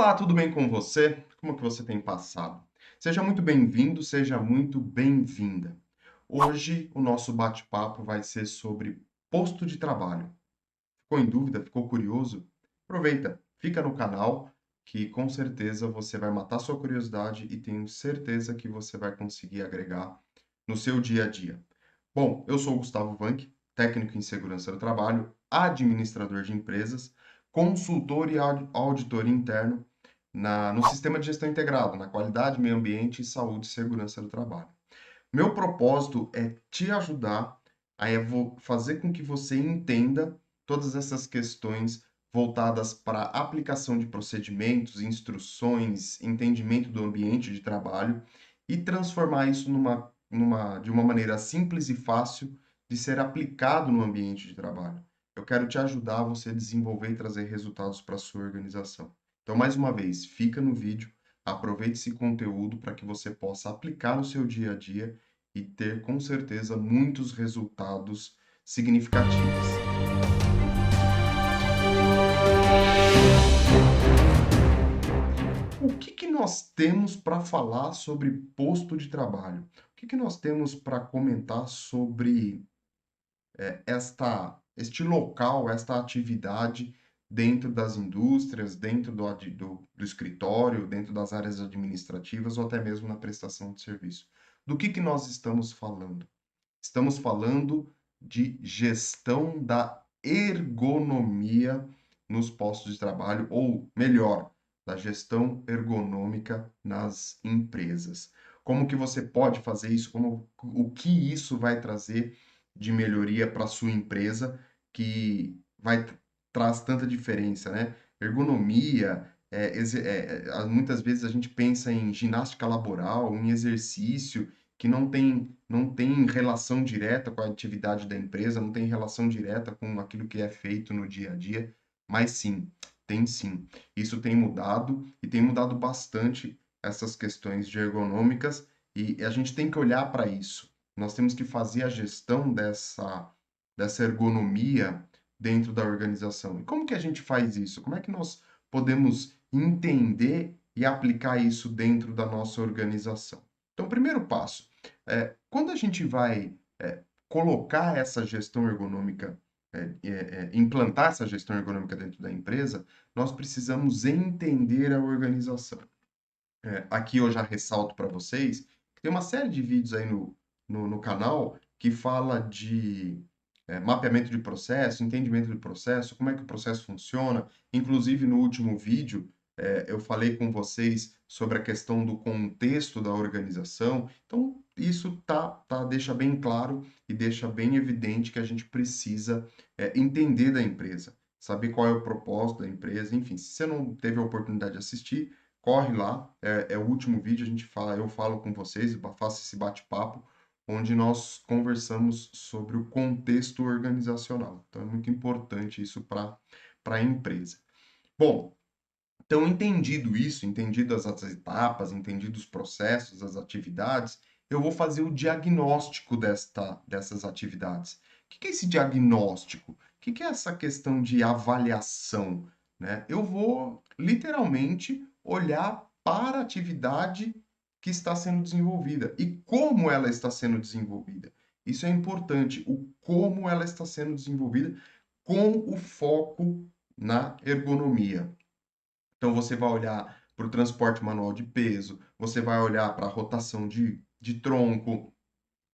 Olá, tudo bem com você? Como que você tem passado? Seja muito bem-vindo, seja muito bem-vinda. Hoje o nosso bate-papo vai ser sobre posto de trabalho. Ficou em dúvida? Ficou curioso? Aproveita, fica no canal que com certeza você vai matar sua curiosidade e tenho certeza que você vai conseguir agregar no seu dia a dia. Bom, eu sou o Gustavo Vanck, técnico em segurança do trabalho, administrador de empresas, consultor e auditor interno no sistema de gestão integrado, na qualidade, meio ambiente, saúde e segurança do trabalho. Meu propósito é te ajudar a fazer com que você entenda todas essas questões voltadas para aplicação de procedimentos, instruções, entendimento do ambiente de trabalho e transformar isso de uma maneira simples e fácil de ser aplicado no ambiente de trabalho. Eu quero te ajudar a você desenvolver e trazer resultados para a sua organização. Então, mais uma vez, fica no vídeo, aproveite esse conteúdo para que você possa aplicar no seu dia a dia e ter com certeza muitos resultados significativos. O que que nós temos para falar sobre posto de trabalho? O que que nós temos para comentar sobre este local, esta atividade dentro das indústrias, dentro do escritório, dentro das áreas administrativas ou até mesmo na prestação de serviço? Do que nós estamos falando? Estamos falando de gestão da ergonomia nos postos de trabalho, ou melhor, da gestão ergonômica nas empresas. Como que você pode fazer isso? O que isso vai trazer de melhoria para a sua empresa que traz tanta diferença, né? Ergonomia, muitas vezes a gente pensa em ginástica laboral, em exercício, que não tem relação direta com a atividade da empresa, não tem relação direta com aquilo que é feito no dia a dia, mas sim, tem sim. Isso tem mudado e tem mudado bastante essas questões de ergonômicas e a gente tem que olhar para isso. Nós temos que fazer a gestão dessa ergonomia dentro da organização. E como que a gente faz isso? Como é que nós podemos entender e aplicar isso dentro da nossa organização? Então, o primeiro passo, quando a gente vai colocar essa gestão ergonômica, implantar essa gestão ergonômica dentro da empresa, nós precisamos entender a organização. Aqui eu já ressalto para vocês que tem uma série de vídeos aí no canal que fala de mapeamento de processo, entendimento de processo, como é que o processo funciona. Inclusive, no último vídeo, eu falei com vocês sobre a questão do contexto da organização. Então, isso deixa bem claro e deixa bem evidente que a gente precisa entender da empresa, saber qual é o propósito da empresa. Enfim, se você não teve a oportunidade de assistir, corre lá, é o último vídeo, eu falo com vocês, faço esse bate-papo, onde nós conversamos sobre o contexto organizacional. Então, é muito importante isso para a empresa. Bom, então, entendido isso, entendidas as etapas, entendidos os processos, as atividades, eu vou fazer o diagnóstico dessas atividades. O que é esse diagnóstico? O que é essa questão de avaliação, né? Eu vou literalmente olhar para a atividade que está sendo desenvolvida e como ela está sendo desenvolvida. Isso é importante, o como ela está sendo desenvolvida com o foco na ergonomia. Então, você vai olhar para o transporte manual de peso, você vai olhar para a rotação de tronco,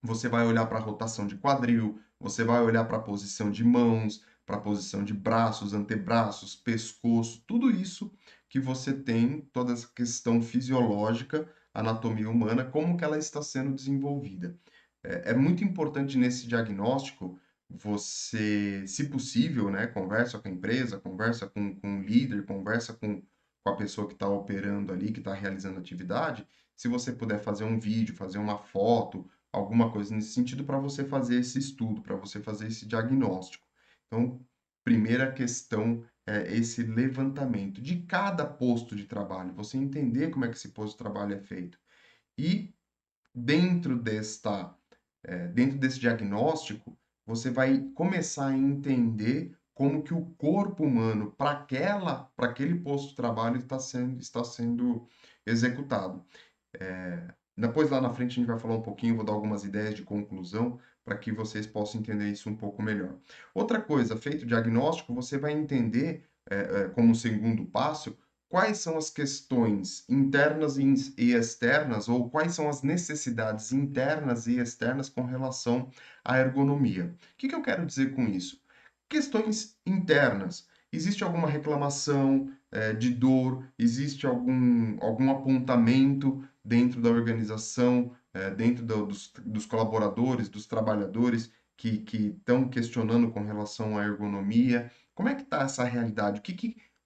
você vai olhar para a rotação de quadril, você vai olhar para a posição de mãos, para a posição de braços, antebraços, pescoço, tudo isso que você tem, toda essa questão fisiológica, anatomia humana, como que ela está sendo desenvolvida. É muito importante nesse diagnóstico você, se possível, né, conversa com a empresa, conversa com o líder, conversa com a pessoa que está operando ali, que está realizando a atividade, se você puder fazer um vídeo, fazer uma foto, alguma coisa nesse sentido para você fazer esse estudo, para você fazer esse diagnóstico. Então, primeira questão é esse levantamento de cada posto de trabalho, você entender como é que esse posto de trabalho é feito. E dentro dentro desse diagnóstico, você vai começar a entender como que o corpo humano para aquele posto de trabalho está sendo executado. Depois lá na frente a gente vai falar um pouquinho, vou dar algumas ideias de conclusão para que vocês possam entender isso um pouco melhor. Outra coisa, feito o diagnóstico, você vai entender, como segundo passo, quais são as questões internas e externas, ou quais são as necessidades internas e externas com relação à ergonomia. O que que eu quero dizer com isso? Questões internas. Existe alguma reclamação, de dor? Existe algum apontamento dentro da organização, dentro dos colaboradores, dos trabalhadores que estão questionando com relação à ergonomia? Como é que está essa realidade?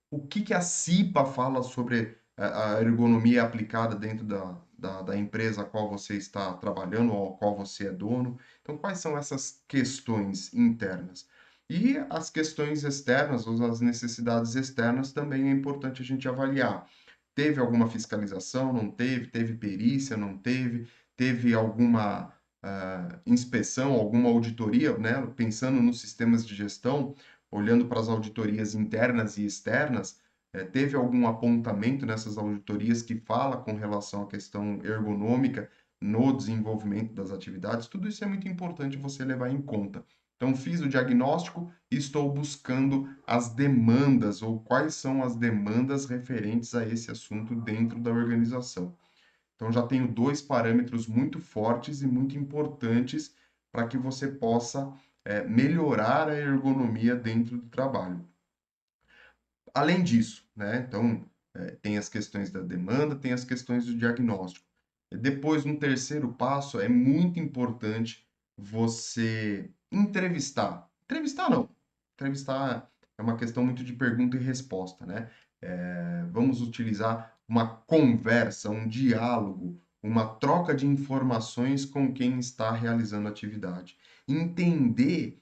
O que que a CIPA fala sobre a ergonomia aplicada dentro da empresa a qual você está trabalhando ou a qual você é dono? Então, quais são essas questões internas? E as questões externas, ou as necessidades externas, também é importante a gente avaliar. Teve alguma fiscalização? Não teve? Teve perícia? Não teve? Teve alguma inspeção, alguma auditoria, né? Pensando nos sistemas de gestão, olhando para as auditorias internas e externas, teve algum apontamento nessas auditorias que fala com relação à questão ergonômica no desenvolvimento das atividades? Tudo isso é muito importante você levar em conta. Então, fiz o diagnóstico e estou buscando as demandas ou quais são as demandas referentes a esse assunto dentro da organização. Então, já tenho dois parâmetros muito fortes e muito importantes para que você possa melhorar a ergonomia dentro do trabalho. Além disso, né? Então, tem as questões da demanda, tem as questões do diagnóstico. Depois, um terceiro passo, é muito importante você entrevistar. Entrevistar não. Entrevistar é uma questão muito de pergunta e resposta, né? Vamos utilizar uma conversa, um diálogo, uma troca de informações com quem está realizando a atividade. Entender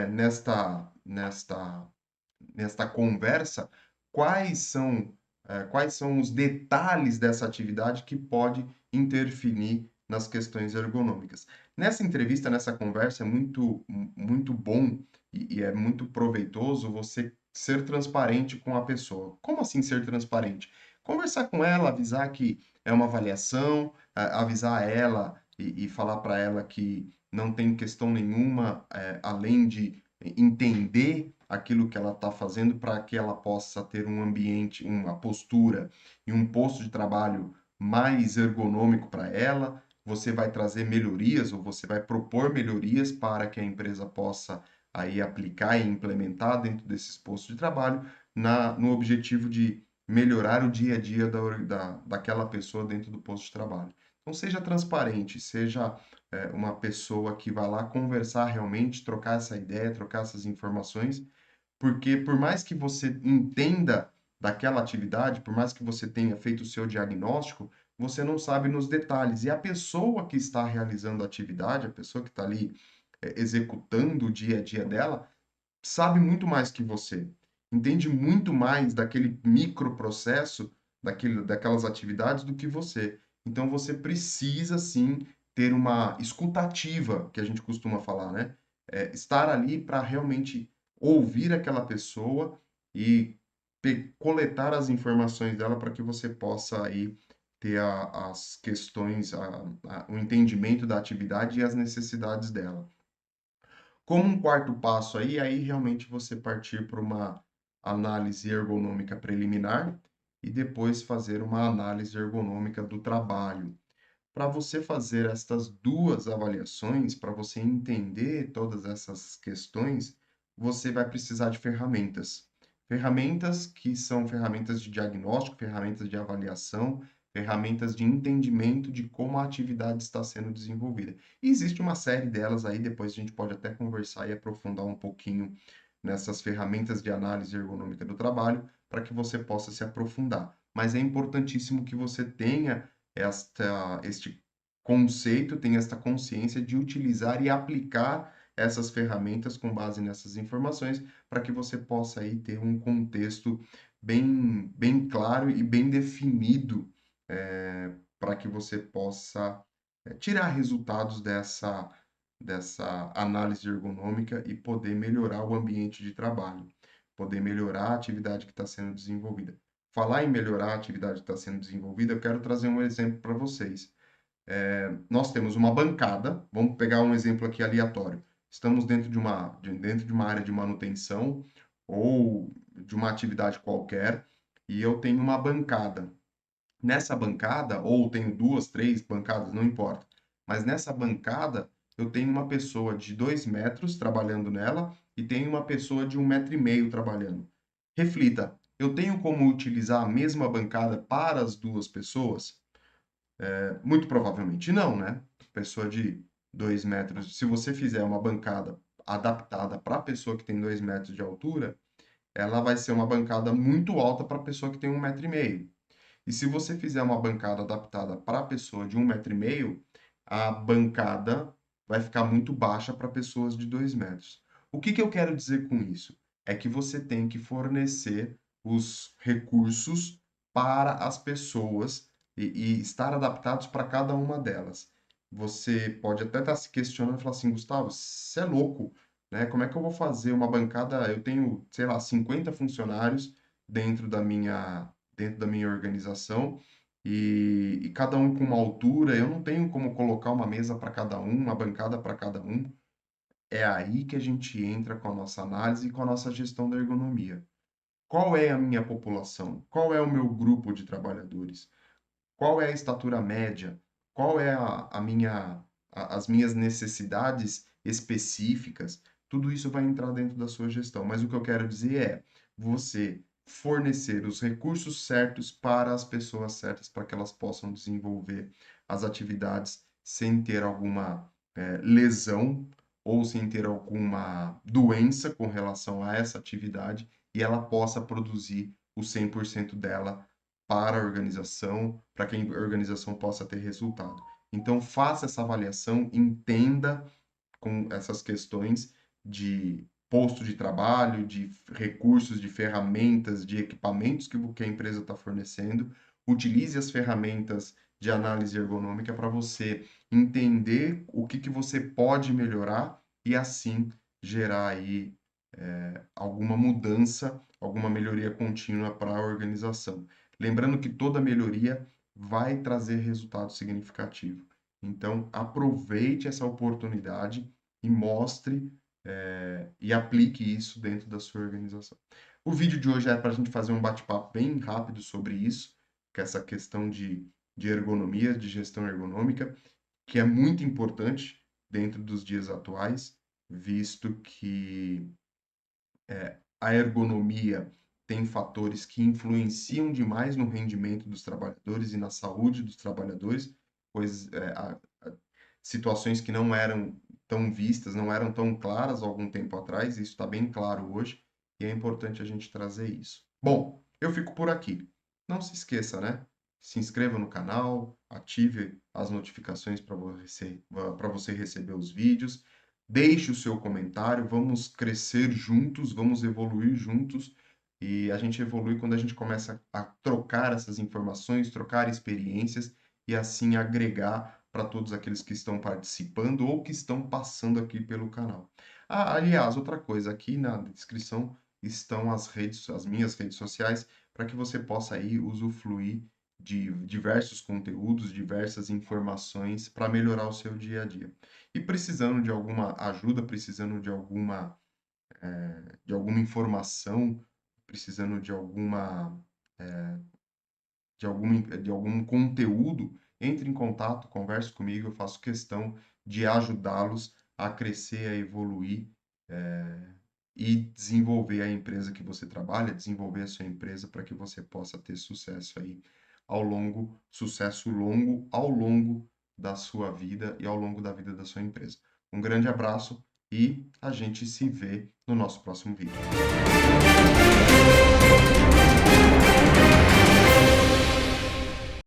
nesta conversa quais são os detalhes dessa atividade que pode interferir nas questões ergonômicas. Nessa entrevista, nessa conversa, é muito bom e é muito proveitoso você ser transparente com a pessoa. Como assim ser transparente? Conversar com ela, avisar que é uma avaliação, avisar ela e falar para ela que não tem questão nenhuma, além de entender aquilo que ela está fazendo para que ela possa ter um ambiente, uma postura e um posto de trabalho mais ergonômico para ela. Você vai trazer melhorias ou você vai propor melhorias para que a empresa possa aí aplicar e implementar dentro desses postos de trabalho no objetivo de melhorar o dia a dia daquela pessoa dentro do posto de trabalho. Então, seja transparente, seja uma pessoa que vai lá conversar realmente, trocar essa ideia, trocar essas informações, porque por mais que você entenda daquela atividade, por mais que você tenha feito o seu diagnóstico, você não sabe nos detalhes. E a pessoa que está realizando a atividade, a pessoa que está ali executando o dia a dia dela, sabe muito mais que você. Entende muito mais daquele microprocesso, daquelas atividades do que você. Então você precisa sim ter uma escutativa, que a gente costuma falar, né? Estar ali para realmente ouvir aquela pessoa e coletar as informações dela para que você possa aí ter as questões, o entendimento da atividade e as necessidades dela. Como um quarto passo aí realmente você partir para uma análise ergonômica preliminar e depois fazer uma análise ergonômica do trabalho. Para você fazer estas duas avaliações, para você entender todas essas questões, você vai precisar de ferramentas. Ferramentas que são ferramentas de diagnóstico, ferramentas de avaliação, ferramentas de entendimento de como a atividade está sendo desenvolvida. E existe uma série delas aí, depois a gente pode até conversar e aprofundar um pouquinho nessas ferramentas de análise ergonômica do trabalho, para que você possa se aprofundar. Mas é importantíssimo que você tenha este conceito, tenha esta consciência de utilizar e aplicar essas ferramentas com base nessas informações, para que você possa aí ter um contexto bem claro e bem definido, para que você possa tirar resultados dessa análise ergonômica e poder melhorar o ambiente de trabalho, poder melhorar a atividade que está sendo desenvolvida. Falar em melhorar a atividade que está sendo desenvolvida, eu quero trazer um exemplo para vocês. Nós temos uma bancada, vamos pegar um exemplo aqui aleatório. Estamos dentro de uma área de manutenção ou de uma atividade qualquer e eu tenho uma bancada. Nessa bancada, ou tenho duas, três bancadas, não importa, mas nessa bancada eu tenho uma pessoa de 2 metros trabalhando nela e tenho uma pessoa de 1,5 metro trabalhando. Reflita, eu tenho como utilizar a mesma bancada para as duas pessoas? Muito provavelmente não, né? Pessoa de 2 metros, se você fizer uma bancada adaptada para a pessoa que tem 2 metros de altura, ela vai ser uma bancada muito alta para a pessoa que tem 1,5 metro. E se você fizer uma bancada adaptada para a pessoa de 1,5 metro, a bancada vai ficar muito baixa para pessoas de 2 metros. O que eu quero dizer com isso? É que você tem que fornecer os recursos para as pessoas e estar adaptados para cada uma delas. Você pode até estar se questionando e falar assim, Gustavo, você é louco, né? Como é que eu vou fazer uma bancada? Eu tenho, sei lá, 50 funcionários dentro da minha organização e cada um com uma altura, eu não tenho como colocar uma mesa para cada um, uma bancada para cada um. É aí que a gente entra com a nossa análise e com a nossa gestão da ergonomia. Qual é a minha população? Qual é o meu grupo de trabalhadores? Qual é a estatura média? Qual é as minhas necessidades específicas? Tudo isso vai entrar dentro da sua gestão. Mas o que eu quero dizer é você fornecer os recursos certos para as pessoas certas, para que elas possam desenvolver as atividades sem ter alguma lesão ou sem ter alguma doença com relação a essa atividade e ela possa produzir o 100% dela para a organização, para que a organização possa ter resultado. Então, faça essa avaliação, entenda com essas questões de posto de trabalho, de recursos, de ferramentas, de equipamentos que a empresa está fornecendo. Utilize as ferramentas de análise ergonômica para você entender o que você pode melhorar e assim gerar aí alguma mudança, alguma melhoria contínua para a organização. Lembrando que toda melhoria vai trazer resultado significativo. Então, aproveite essa oportunidade e mostre e aplique isso dentro da sua organização. O vídeo de hoje é para a gente fazer um bate-papo bem rápido sobre isso, que é essa questão de ergonomia, de gestão ergonômica, que é muito importante dentro dos dias atuais, visto que a ergonomia tem fatores que influenciam demais no rendimento dos trabalhadores e na saúde dos trabalhadores, pois situações que não eram tão vistas, não eram tão claras há algum tempo atrás, isso está bem claro hoje, e é importante a gente trazer isso. Bom, eu fico por aqui. Não se esqueça, né? Se inscreva no canal, ative as notificações para você receber os vídeos. Deixe o seu comentário, vamos crescer juntos, vamos evoluir juntos. E a gente evolui quando a gente começa a trocar essas informações, trocar experiências e assim agregar para todos aqueles que estão participando ou que estão passando aqui pelo canal. Ah, aliás, outra coisa, aqui na descrição estão as minhas redes sociais, para que você possa aí usufruir de diversos conteúdos, diversas informações para melhorar o seu dia a dia. E precisando de alguma ajuda, precisando de alguma informação, precisando de algum conteúdo, entre em contato, converse comigo, eu faço questão de ajudá-los a crescer, a evoluir, e desenvolver a empresa que você trabalha, desenvolver a sua empresa para que você possa ter sucesso aí sucesso longo ao longo da sua vida e ao longo da vida da sua empresa. Um grande abraço e a gente se vê no nosso próximo vídeo.